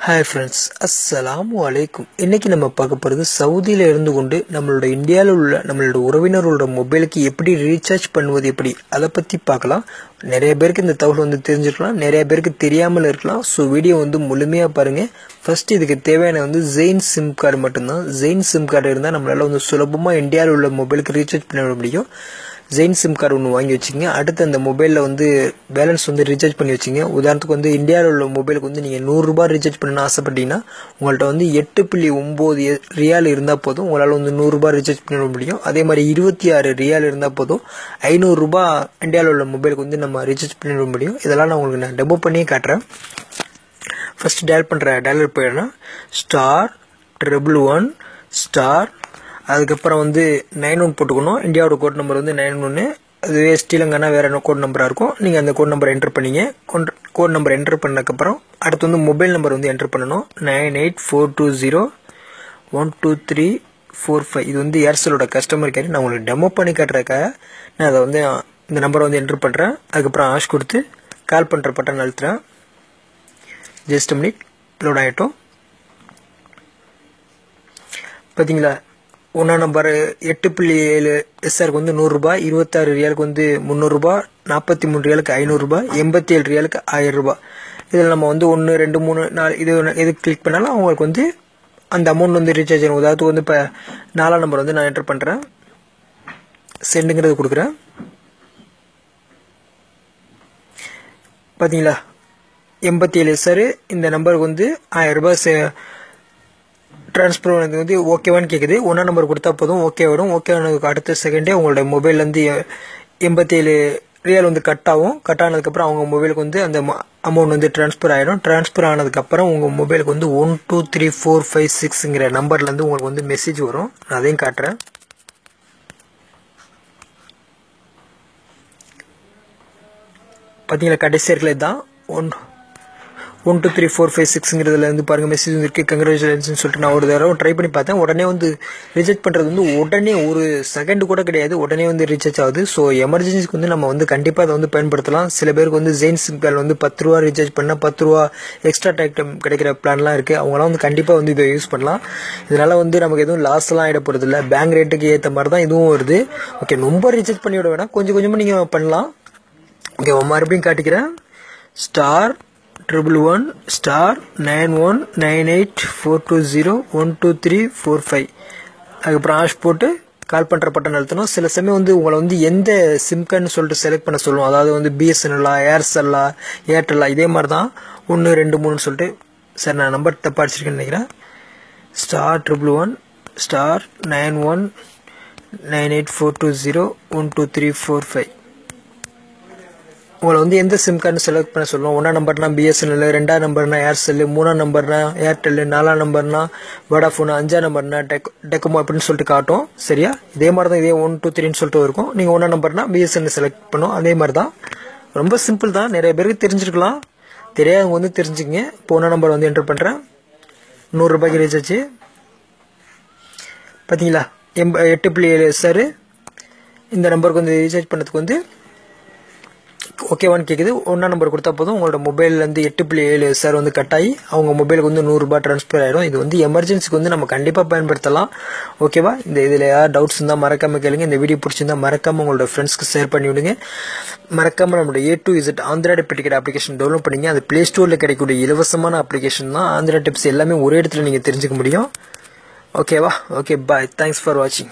Hi friends, Assalamu alaikum. இன்னைக்கு நம்ம பார்க்க போறது சவுதியில இருந்து கொண்டு நம்மளோட இந்தியால உள்ள நம்மளோட உறவினரோட மொபைலுக்கு எப்படி ரீசார்ஜ் பண்ணுவது எப்படி அத பத்தி பார்க்கலாம். நிறைய பேருக்கு இந்த தகவல் தெரிஞ்சிருக்கலாம், நிறைய பேருக்கு தெரியாமல இருக்கலாம். சோ வீடியோ முழுமையா பாருங்க. ஃபர்ஸ்ட் இதுக்கு தேவையான Zain SIM கார்டு மட்டும்தான். Zain SIM கார்டு இருந்தா நம்மளால சுலபமா இந்தியால உள்ள மொபைலுக்கு ரீசார்ஜ் பண்ண முடியும். Zain SIM கார்டு ஒன்னு வாங்கி வச்சிங்க. அடுத்து அந்த மொபைல்ல பேலன்ஸ் ரீசார்ஜ் பண்ணி வச்சிங்க. உதாரணத்துக்கு இந்தியால உள்ள மொபைலுக்கு நீங்க 100 ரூபாய் ரீசார்ஜ் பண்ண ஆசைப்பட்டீங்கன்னா உங்கள்ட்ட 8.9 ரியால் இருந்தா போதும் உங்களால 100 ரூபாய் ரீசார்ஜ் பண்ண முடியும். அதே மாதிரி 26 ரியால் இருந்தா போதும் 500 ரூபாய் இந்தியால உள்ள மொபைலுக்கு நம்ம ரீசார்ஜ் பண்ண முடியும். இதெல்லாம் நான் உங்களுக்கு டெமோ பண்ணி காட்டுறேன். ஃபர்ஸ்ட் டயல் பண்ற டயலர் போயிடுறேன். *111* அதுக்கப்புறம் 91 போட்டுக்கணும். இந்தியாவோட கோட் நம்பர் 91. அதுவே ஸ்ரீலங்கானா வேற என்ன கோட் நம்பரா இருக்கும். நீங்க அந்த கோட் நம்பர் என்டர் பண்ணீங்க. கோட் நம்பர் என்டர் பண்ணதுக்கு அப்புறம் அடுத்து மொபைல் நம்பர் என்டர் பண்ணனும். 9842012345. இது ஏர்செலோட கஸ்டமர் கேர். நான் உங்களுக்கு டெமோ பண்ணி காட்டுறதுக்காக நான் அதை இந்த நம்பரை என்டர் பண்றேன். அதுக்கப்புறம் ஆஷ் கொடுத்து கால் பண்ற பட்டன் அழுத்துறேன். ஜஸ்ட் a minute லோட் ஆயிட்டோம். பாத்தீங்களா, ஒன்னா நம்பர் 8.7 எஸ்ஆருக்கு 100 ரூபாய், 26 ரியாலுக்கு 300 ரூபாய், 43 ரியாலுக்கு 500 ரூபாய், 87 ரியாலுக்கு 1000 ரூபாய். இதில் நம்ம 1 2 3 4 இது கிளிக் பண்ணாலும் அவங்களுக்கு அந்த அமௌண்ட் ரீசார்ஜ் ஆகும். அதாவது இப்போ 4 நம்பர் நான் என்டர் பண்றேன். சென்டுங்கிறது கொடுக்குறேன். பாத்தீங்களா, 87 எஸ்ஆர் இந்த நம்பருக்கு 1000 ரூபாய் டிரான்ஸ்பர் ஓகேவான்னு கேக்குது. ஒன்னா நம்பர் கொடுத்தா போதும் ஓகே வரும். ஓகே ஆனதுக்கு அடுத்த செகண்டே உங்களோட மொபைல்ல 87 ரியால் கட் ஆகும். கட் ஆனதுக்கு அப்புறம் அவங்க மொபைலுக்கு அந்த அமௌண்ட் டிரான்ஸ்பர் ஆயிடும். டிரான்ஸ்பர் ஆனதுக்கு அப்புறம் உங்க மொபைலுக்கு 1 2 3 4 5 6ங்கிற நம்பர்ல இருந்து உங்களுக்கு மெசேஜ் வரும். நான் அதையும் காட்டுறேன். பாத்தீங்களா, கடைசி இருக்கல தான் 1 2 3 4 5 6ங்கிறதுல பாருங்க மெசேஜ் இருக்கு. கங்க்ராச்சுலேஷன் சொல்லிட்டு நான் ஒரு தடவை ட்ரை பண்ணி பார்த்தேன். உடனே ரிஜெக்ட் பண்றது உடனே ஒரு செகண்ட் கூட கிடையாது, உடனே ரீசார்ஜ் ஆகுது. ஸோ எமர்ஜென்சிக்கு நம்ம கண்டிப்பா அதை பயன்படுத்தலாம். சில பேருக்கு Zain SIM கார்டு 10 ரூபா ரீசார்ஜ் பண்ணா 10 ரூபா எக்ஸ்ட்ரா டைம் கிடைக்கிற பிளான்லாம் இருக்கு. அவங்களாம் கண்டிப்பா இதை யூஸ் பண்ணலாம். இதனால நமக்கு எதுவும் லாஸ் எல்லாம் ஆயிட போறது இல்ல. பேங்க் ரேட்டுக்கு ஏற்ற மாதிரி தான் இதுவும் வருது. ஓகே, ரொம்ப ரீசார்ஜ் பண்ணி விட வேணாம், கொஞ்சம் கொஞ்சமா நீங்க பண்ணலாம். ஓகே, மறுபடியும் காட்டிக்கிறேன். *919842012345. அதுக்கப்புறம் ஆஷ் போட்டு கால் பண்ற பட்டன் அழுத்தணும். சில சமயம் உங்களை எந்த சிம் கார்டுன்னு சொல்லிட்டு செலக்ட் பண்ண சொல்லுவோம். அதாவது BSNL, ஏர்செல்லா, ஏர்டெல்லா இதே மாதிரி தான் 1 2 3 சொல்லிட்டு. சார், நான் நம்பர் தப்பா அடிச்சிருக்கேன்னு நினைக்கிறேன். *111*919842012345. உங்களை எந்த சிம் கார்டு செலக்ட் பண்ண சொல்லுவோம். 1ஆம் நம்பர்னா BSNL, 2ஆம் நம்பர்னா ஏர்செல், 3ஆம் நம்பர்னா ஏர்டெல், 4ஆம் நம்பர்னா வோடாஃபோன், 5ஆம் நம்பர்னா டெக்கோமோ அப்படின்னு சொல்லிட்டு காட்டும். சரியா, இதே மாதிரி தான். இதே 1 2 3 சொல்லிட்டு இருக்கும். நீங்க 1ஆம் நம்பர்னா BSNL செலக்ட் பண்ணும். அதே மாதிரி தான், ரொம்ப சிம்பிள் தான். நிறைய பேருக்கு தெரிஞ்சிருக்கலாம், தெரியாதவங்க தெரிஞ்சுங்க. இப்போ 1ஆம் நம்பர் என்டர் பண்றேன். 100 ரூபாய்க்கு ரீசார்ஜ். பாத்தீங்களா, 8.7 சார் இந்த நம்பருக்கு ரீசார்ஜ் பண்ணதுக்கு ஓகேவான்னு கேக்குது. 1ஆம் நம்பர் கொடுத்தா போதும் உங்களோட மொபைல்ல 8.7 சார் கட் ஆகி அவங்க மொபைலுக்கு 100 ரூபாய் டிரான்ஸ்பர் ஆயிடும். இது எமர்ஜென்சிக்கு நம்ம கண்டிப்பா பயன்படுத்தலாம். ஓகேவா, இதுல யார் டவுட்ஸ் இருந்தா மறக்காம கேளுங்க. இந்த வீடியோ பிடிச்சிருந்தா மறக்காம உங்களோட ஃப்ரெண்ட்ஸ்க்கு ஷேர் பண்ணி விடுங்க. மறக்காம நம்மளோட A to Z Andhra ticket application download பண்ணீங்க. அது பிளே ஸ்டோர்ல கிடைக்கக்கூடிய இலவசமான அப்ளிகேஷன் தான். ஆந்திரா டிப்ஸ் எல்லாமே ஒரே இடத்துல நீங்க தெரிஞ்சுக்க முடியும். ஓகேவா, ஓகே, பாய். தேங்க்ஸ் ஃபார் வாட்சிங்.